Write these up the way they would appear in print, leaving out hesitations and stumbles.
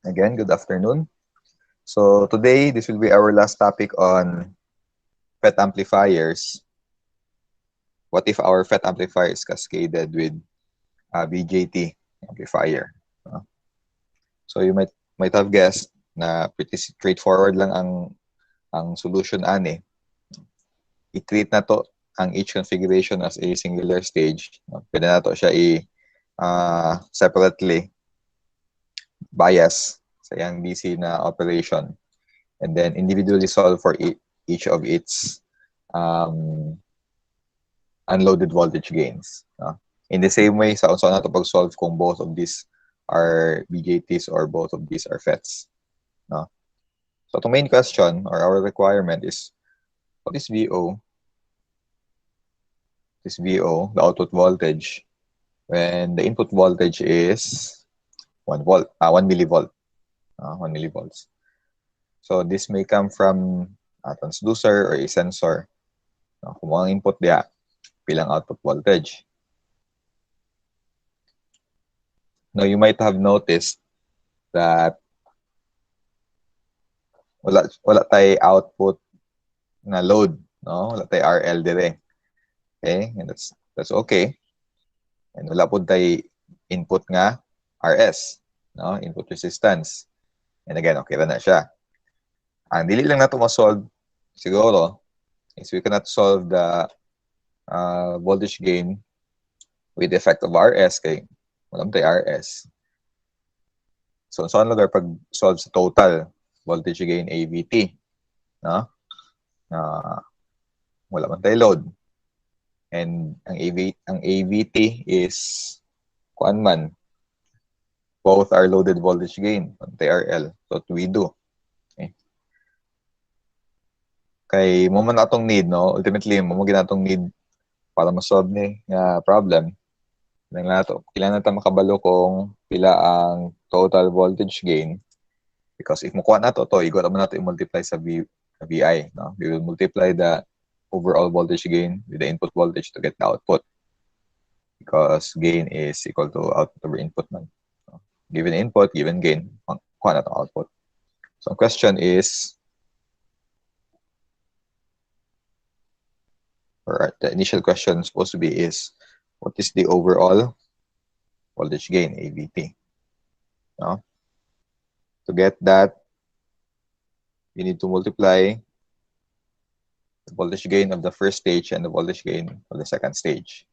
Again, good afternoon. So today, this will be our last topic on FET amplifiers. What if our FET amplifier is cascaded with a BJT amplifier? So you might have guessed na pretty straightforward lang ang solution ani. I-treat na to ang each configuration as a singular stage. Pwede na to siya separately bias sa yung DC na operation, and then individually solve for each of its unloaded voltage gains. In the same way, sa unsa na to pag-solve kung both of these are BJTs or both of these are FETs. So the main question or our requirement is, what is VO? This VO, the output voltage, when the input voltage is 1 millivolt. 1 millivolts. So this may come from a transducer or a sensor. Kung ang input diya, bilang output voltage. Now you might have noticed that wala tay output na load, no? Wala tay RL dire. Okay? And that's okay. And wala po tay input nga RS, no? Input resistance. And again, okay na siya. Ang dili lang nato ma-solve siguro is we cannot solve the voltage gain with the effect of RS kay wala tay RS. So saan lugar pag solve sa total voltage gain AVT, no? Wala man tay load. And ang AVT is kuan man, both are loaded voltage gain, TRL. So what do we do? Okay. Kay mo man atong need, no? Ultimately, mo ginatong need para ma-solve ni nga problem. Kailangan natin makabalo kung pila ang total voltage gain. Because if mukuha na to, igot naman natin i-multiply sa VI. No? We will multiply the overall voltage gain with the input voltage to get the output. Because gain is equal to output over input man. So, given input, given gain, kuha na itong output. So, ang question is, or the initial question supposed to be is, what is the overall voltage gain, AVT? No? To get that, you need to multiply the voltage gain of the first stage and the voltage gain of the second stage.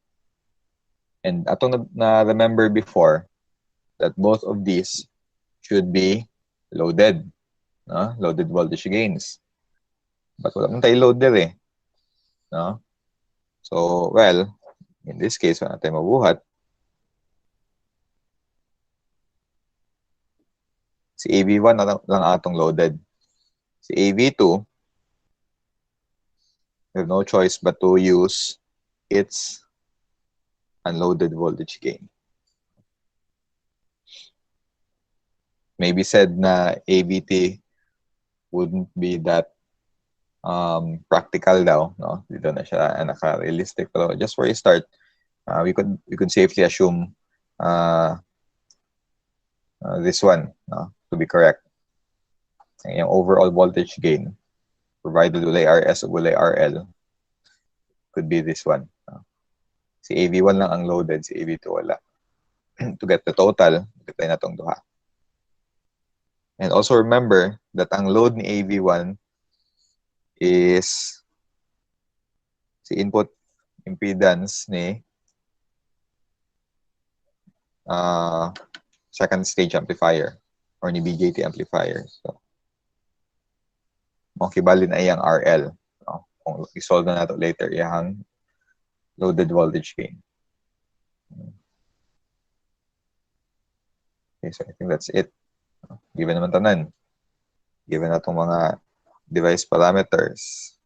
And atong na-remember before that both of these should be loaded. No? Loaded voltage gains. But wala man tayo load there eh. No? So, well, in this case, wala tayo mabuhat. Si AV1 lang atong loaded. Si AV2, we have no choice but to use its unloaded voltage gain. Maybe said na AVT wouldn't be that practical daw, no? Dito na siya naka-realistic, pero just for a start, we could safely assume this one, no? To be correct. Yung overall voltage gain provided ulay RS o ulay RL could be this one. Si AV1 lang ang loaded, si AV2 wala. To get the total, kita na itong duha. And also remember that ang load ni AV1 is si input impedance ni second stage amplifier or ni BJT amplifier. So, makibali na iyang RL. No? Kung isolve na nato later, iyang loaded voltage gain. Okay, so I think that's it. Given naman tanan. Given na itong mga device parameters.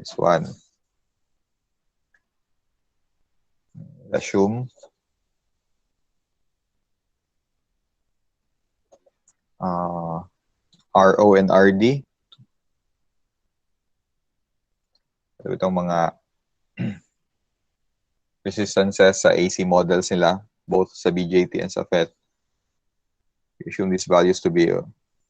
This one. Assume RO and RD. So, itong mga resistances sa AC models nila both sa BJT and sa FET, you assume these values to be a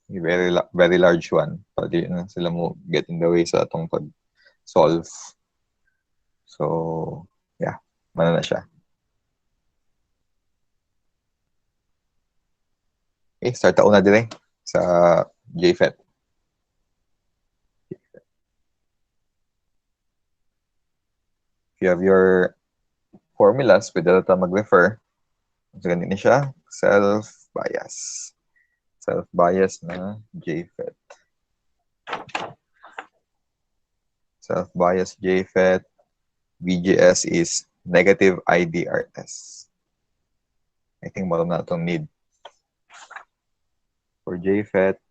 very large one. Pwede na sila mo get in the way sa atong pag-solve. So, yeah, mana na siya. Okay, start ako na din sa JFET. If you have your formulas, pwede na mag-refer. So, ganito siya, self-bias. Self-bias na JFET. Self-bias JFET, VGS is negative IDRS. I think mo na itong need. For JFET,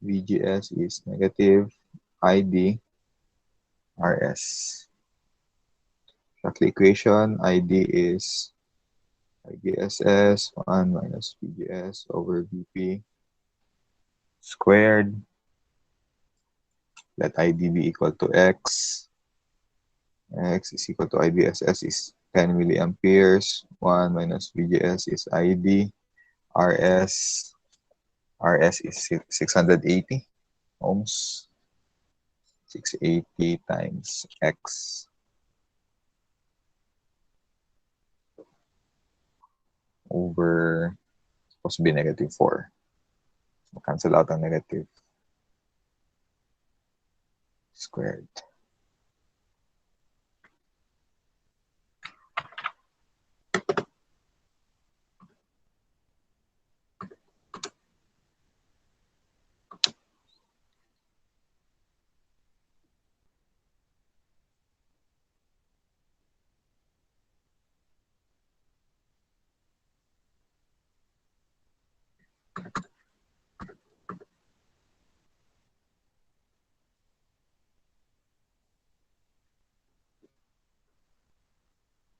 VGS is negative IDRS. Shockley equation, ID is IDSS 1 minus VGS over VP squared. Let ID be equal to X. X is equal to IDSS is 10 milliamperes. 1 minus VGS is ID. RS is 680 ohms. 680 times X over, supposed to be negative 4. So cancel out ang negative. Squared.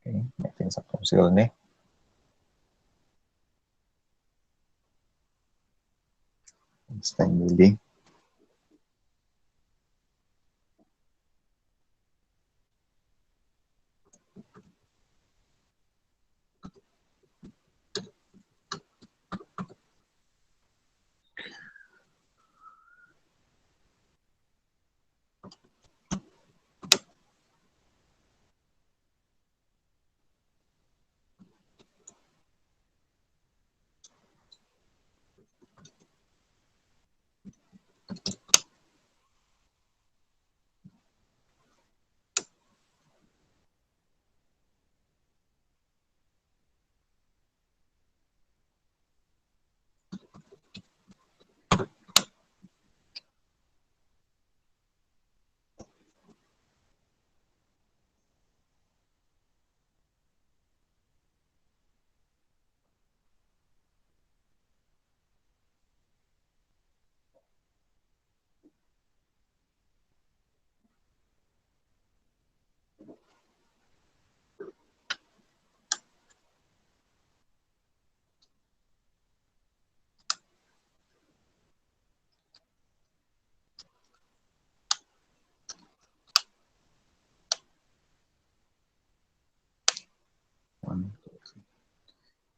Okay, natin sa konsol ni. It's time building.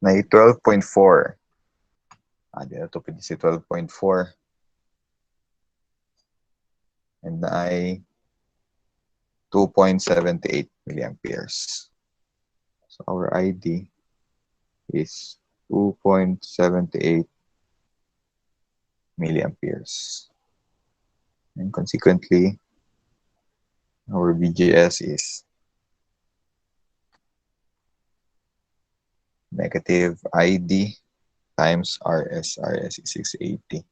Na 12.4. Dito pwede si 12.4. And na 2.78 milliamperes. So our ID is 2.78 milliamperes. And consequently, our VGS is negative ID times RS. RS is 680.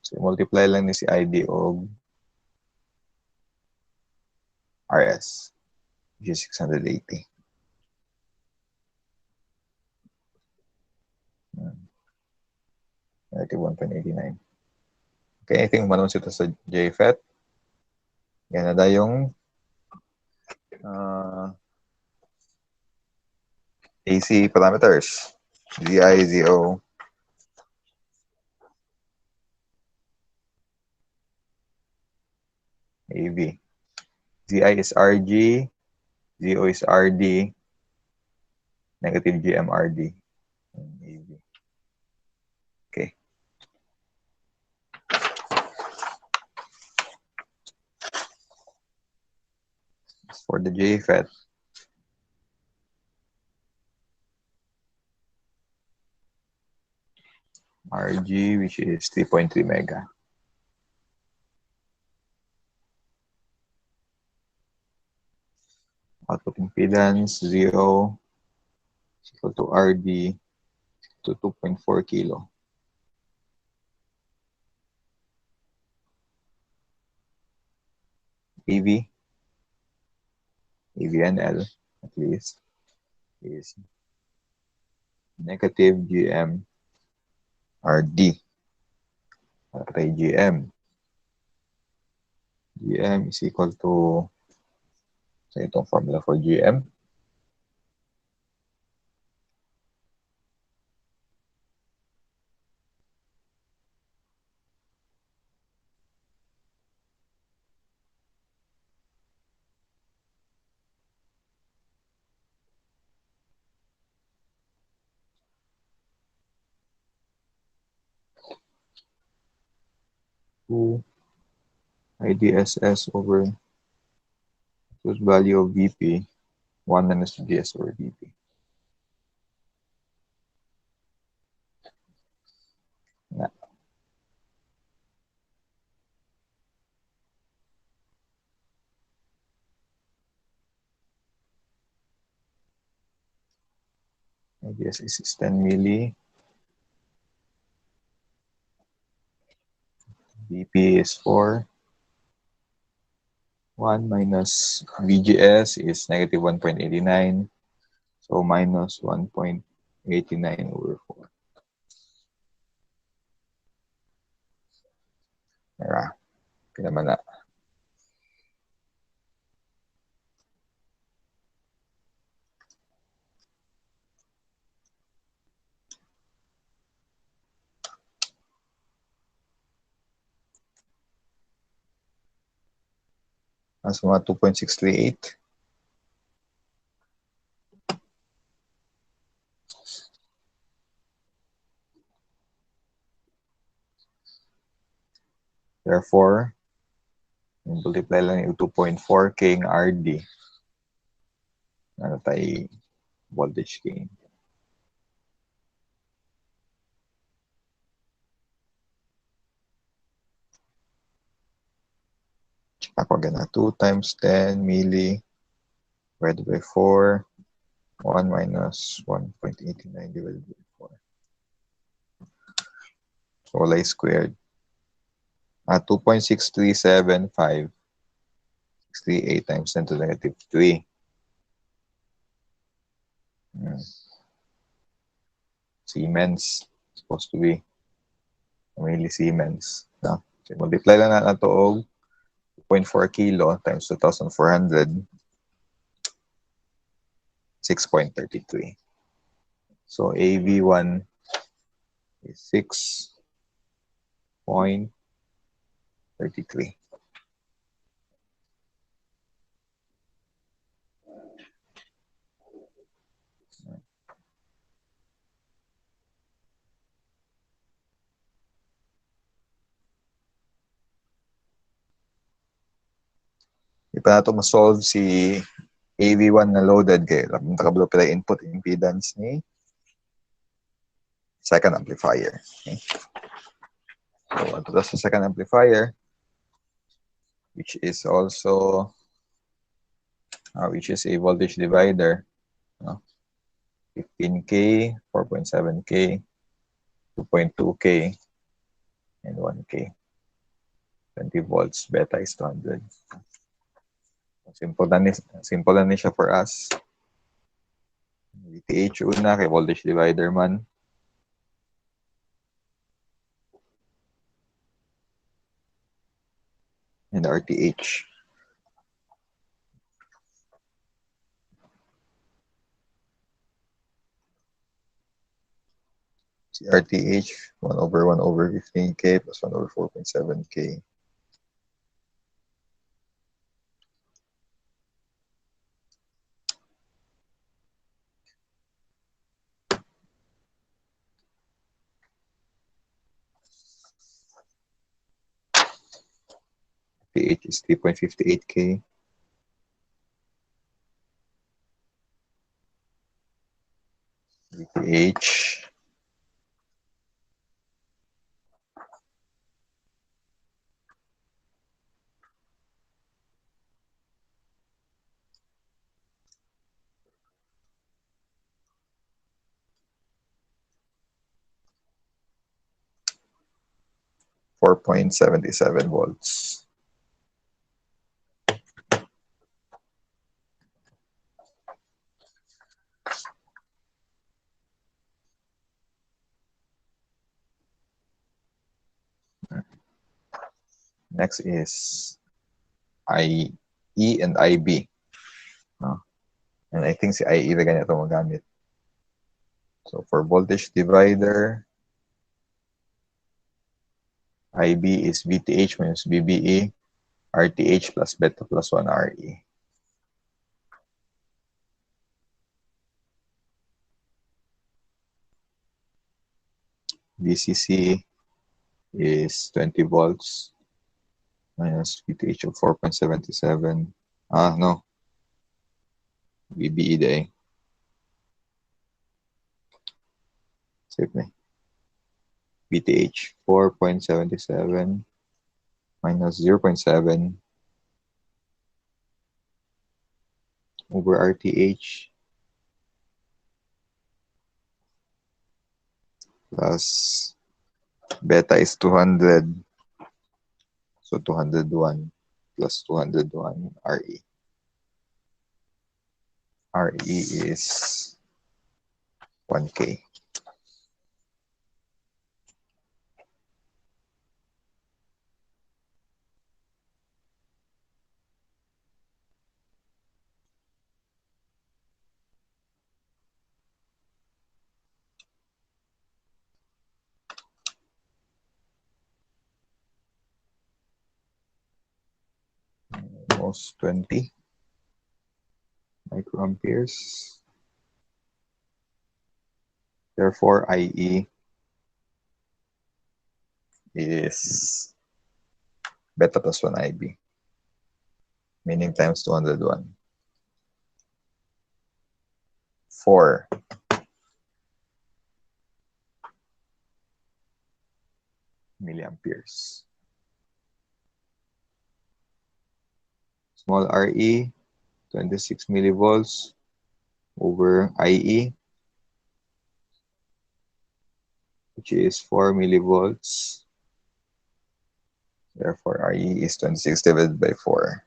So multiply lang ni si ID og RS, which is 680. Negative 1.89. Okay, I think manon sito sa JFET. Yan na yung AC parameters. ZI, ZO. AV. ZI is RG. ZO is RD. Negative GM RD. AV. Okay. As for the JFET, RG, which is 3.3 mega. Output impedance, 0 is equal to RD to 2.4 kilo. AV, AVNL, at least, is negative GM RD. Patay GM. GM is equal to, sa itong formula for GM, to IDSS over whose value of VP, 1 minus GS over VP. Yeah. IDSS is 10 milli. VP is 4. 1 minus VGS is negative 1.89. So minus 1.89 over 4. Tara, okay naman na. As mga 2.638. Therefore, multiply lang yung 2.4K ng RD. Ano tayo voltage gain. Ako agad na 2 times 10 milli divided by 4. 1 minus 1.89 divided by 4. So, wala squared. 2.6375. 638 times 10 to the negative 3. Siemens. Supposed to be. Millisiemens. No? So, multiply lang na ito og 2.4 kilo times 2,400. 6.33. So, AV1 is 6.33. Di pa nato ma-solve si AV1 na loaded kay nakablo pala input impedance ni second amplifier. Okay. So, ito sa second amplifier, which is also which is a voltage divider. 15K, 4.7K, 2.2K, and 1K. 20 volts, beta is 200. Simple na ni siya for us. VTH una, kay voltage divider man. And RTH. RTH 1/1/15K plus 1/4.7K. RTH is 3.58K. VTH 4.77 volts. Next is IE and IB. No? And I think si IE na ganito magamit. So for voltage divider, IB is VTH minus BBE, RTH plus beta plus 1 RE. VCC is 20 volts minus VTH of 4.77. No. BBE day. Save me. VTH 4.77 minus 0.7 over RTH plus beta is 200. So 201 plus 201 RE. RE is 1K. Almost 20 microamperes. Therefore, IE is beta plus 1 IB, meaning times 201. 4 milliamperes. Small RE, 26 millivolts over IE, which is 4 millivolts. Therefore, RE is 26 divided by 4.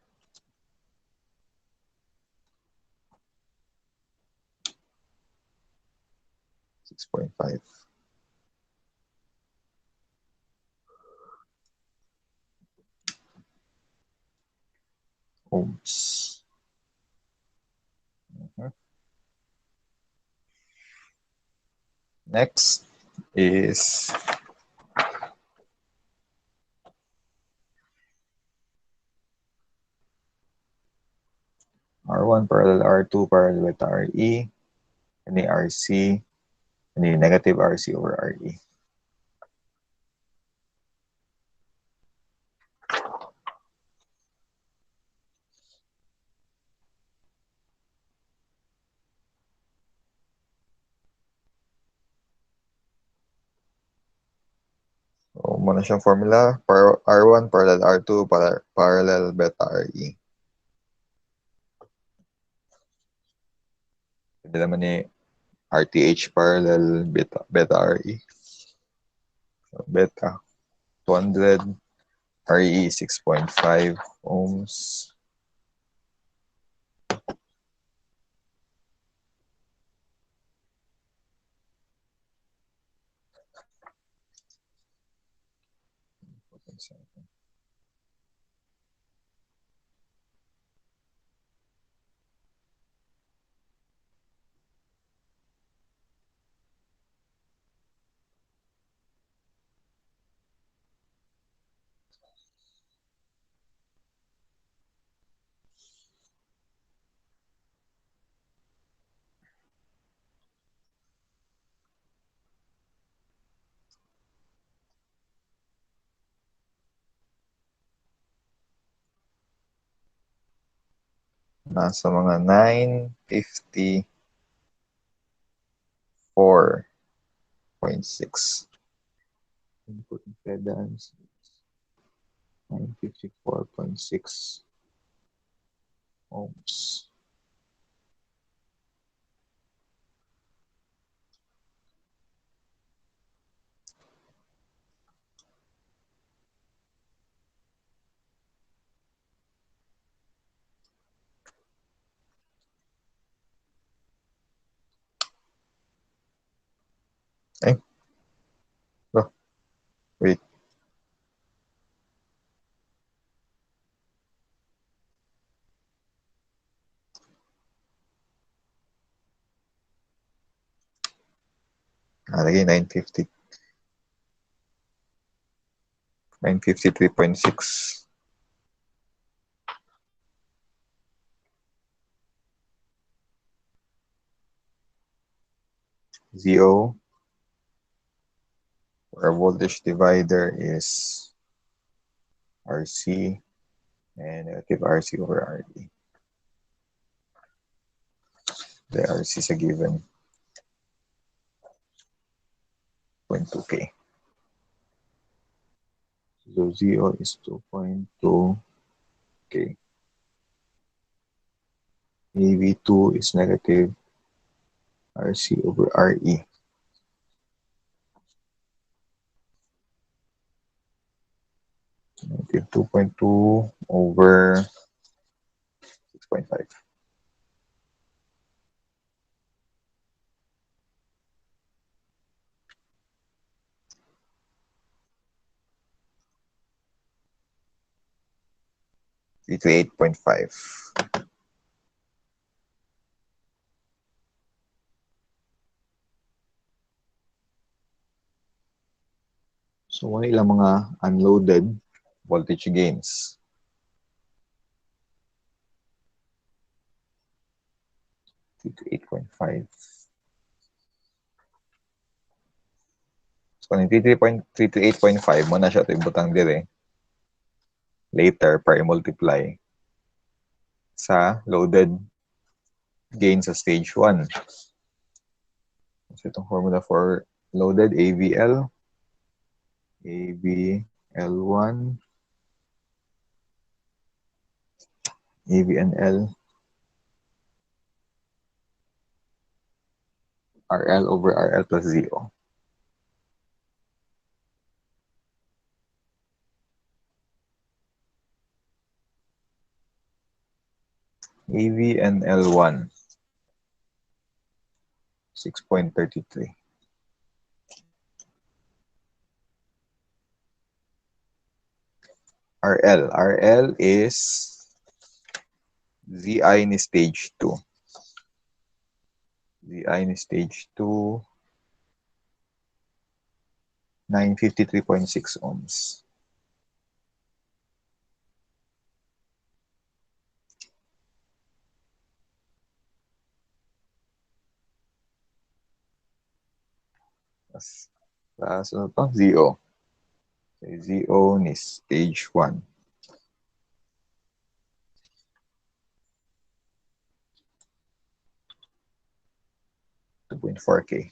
6.5. Ohms. Next is R1 parallel R2 parallel with RE, and the RC, and the negative RC over RE. So, muna siyang formula, R1 parallel R2 parallel beta RE. Pwede naman ni RTH parallel beta RE. So, beta 200, RE 6.5 ohms. nasa mga 954.6. Input impedance 954.6 ohms. Eh, oh, wait. Lagay 950. 953.6. ZO. Our voltage divider is RC and negative RC over RE. The RC is a given 0.2K. So ZO is 2.2K. AV2 is negative RC over RE. Negative 2.2 over 6.5. To 8.5. So, ano ilang mga unloaded voltage gains? To 8.5. So, kung 3 to 8.5, mo na siya ito ibutang dire. Later, para i-multiply sa loaded gain sa stage 1. So, itong formula for loaded AVL, AVL1, AVNL, RL over RL plus 0. AVNL1, 6.33. RL is ZI ni stage 2. ZI ni stage 2, 953.6 ohms. Tapos ano to? ZO. ZO ni stage 1. 2.4K.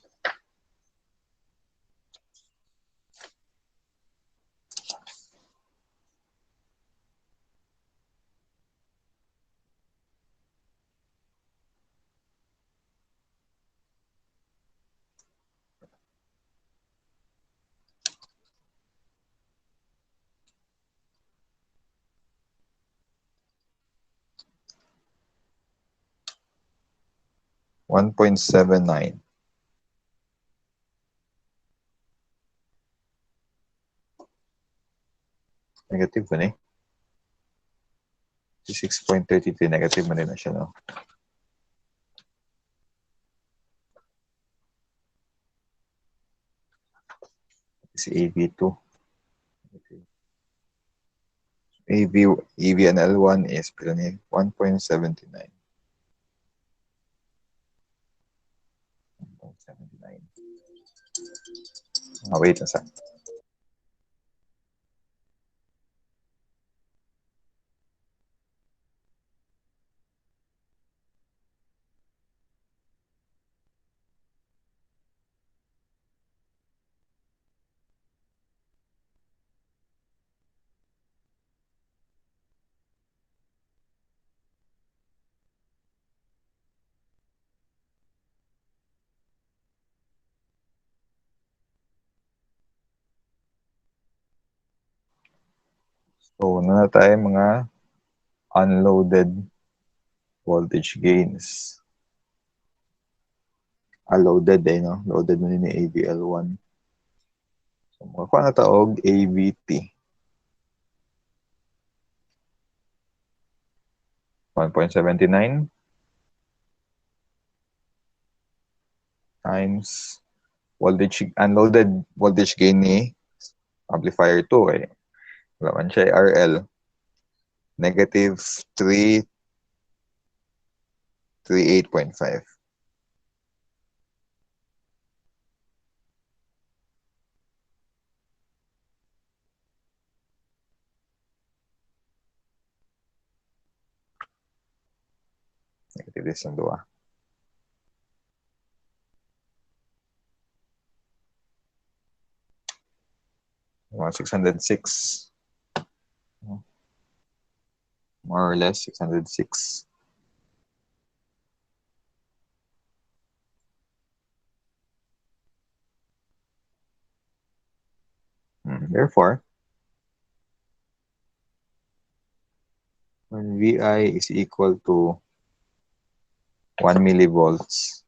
$1.79. Negative pa eh. 6.33 negative man din na siya, no? Si AV2. AVNL1 is 1.79. 1.79. Wait a second. So, na tayo mga unloaded voltage gains. Loaded no? Loaded mo ni AVL1. So, mga na taog AVT. 1.79 times voltage, unloaded voltage gain ni amplifier 2 eh. Wala man siya RL. Negative 338.5. Negative this ang duwa. 606. More or less 606. Therefore, when VI is equal to 1 millivolts,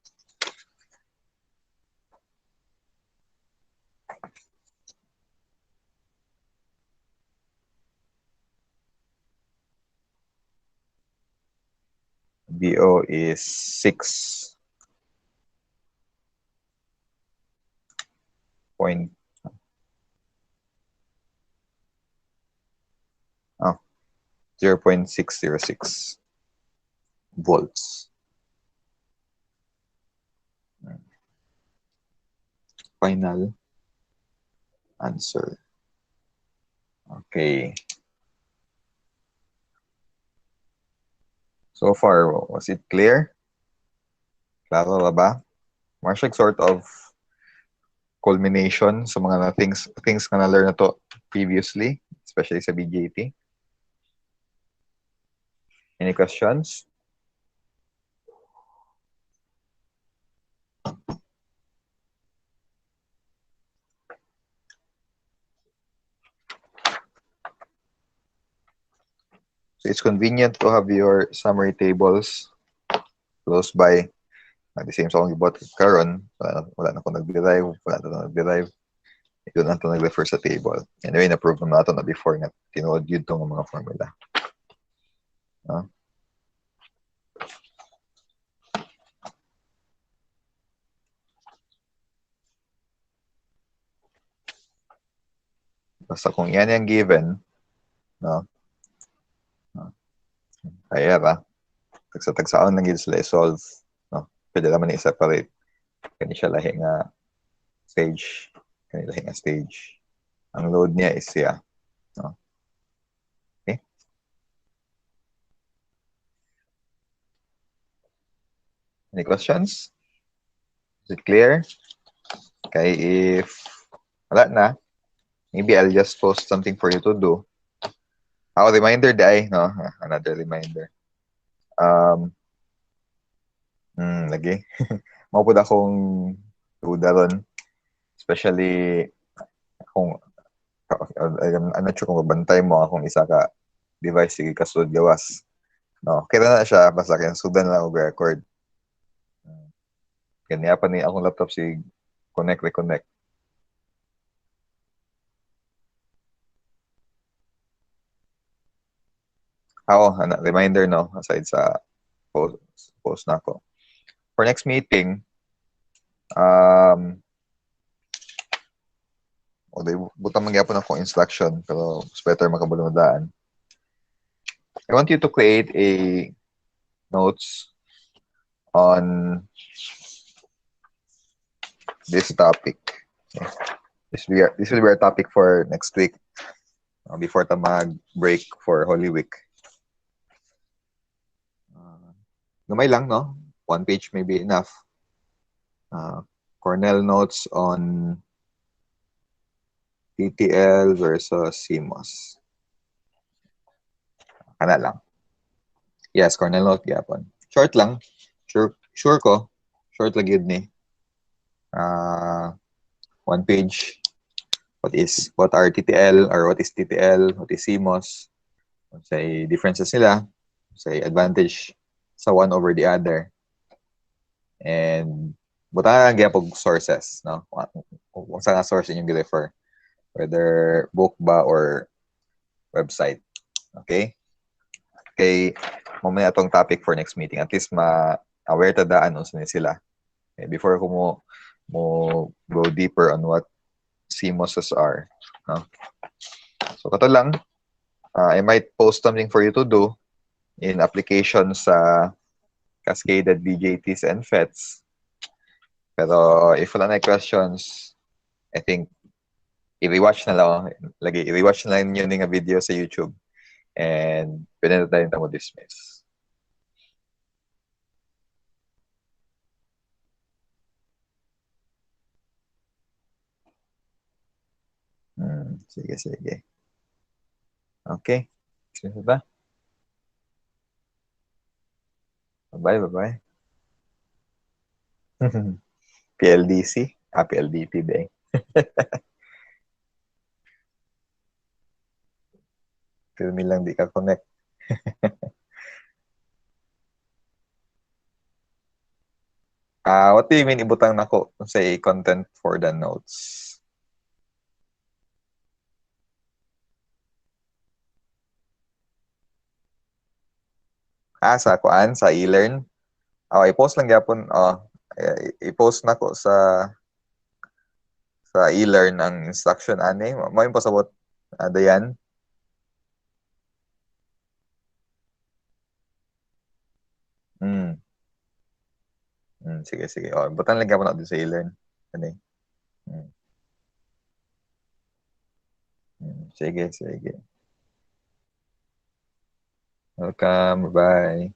VO is 6 point 0.606 volts. Final answer. Okay. So far, was it clear? Klaro ba ba? Marshall sort of culmination sa mga things na na-learn na to previously, especially sa BJT. Any questions? So it's convenient to have your summary tables close by. At the same song about karon, wala na ko nag-derive, wala na nag-derive. Ito na ito nag-refer sa table. Anyway, na-prove naman natin na before nga tinood yun itong mga formula. Basta kung yan yung given, no? Kaya ba? Tagsa-tagsaon lang yun sila i-solve. No? Pwede naman i-separate. Kani siya lahi nga stage. Kani lahi nga stage. Ang load niya is siya. No? Okay? Any questions? Is it clear? Okay, if wala na, maybe I'll just post something for you to do. Reminder day, no? Another reminder. Lagi. Maupod akong duda ron. Especially kung I'm not sure kung mabantay mo akong isa ka device sige kasunod gawas. No, kaya na siya basta kaya sudan lang og record. Kanya pa ni akong laptop si reconnect. Reminder no aside sa post na ako. For next meeting, butang magyapon akong instruction pero mas better makabulunodaan. I want you to create a notes on this topic. Okay. This will be our topic for next week before ta mag-break for Holy Week. Gamay lang, no? 1 page may be enough. Cornell notes on TTL versus CMOS. Kana lang. Yes, Cornell note gyapon. Short lang. Sure ko. Short lang yun ni. 1 page. what are TTL or what is TTL, what is CMOS, say differences nila, say advantage sa one over the other. And buta nga pag sources, no? Kung saan nga source inyong refer, whether book ba or website. Okay? Okay, mamaya itong topic for next meeting. At least ma-aware ta daan kung saan sila. Okay, before ko mo go deeper on what CMOSs are. No? So, kato lang. I might post something for you to do in application sa Cascaded BJTs and FETs. Pero if wala na questions, I think i-rewatch na lang. I-rewatch na lang yun ng video sa YouTube. And pwede na tayo mo dismiss. Sige, sige. Okay. Dismiss na ba? Bye-bye, bye-bye. PLDC? PLDT din. Pero lang di ka connect. What do you mean ibutang nako say content for the notes? Sa kuan, sa e-learn. I-post lang gyapon. I-post nako sa e-learn ang instruction ani. Mo yung pasabot dayan. Sige, sige. Butang lang gyapon ako sa e-learn. Ani. Sige, sige. Welcome. Bye-bye.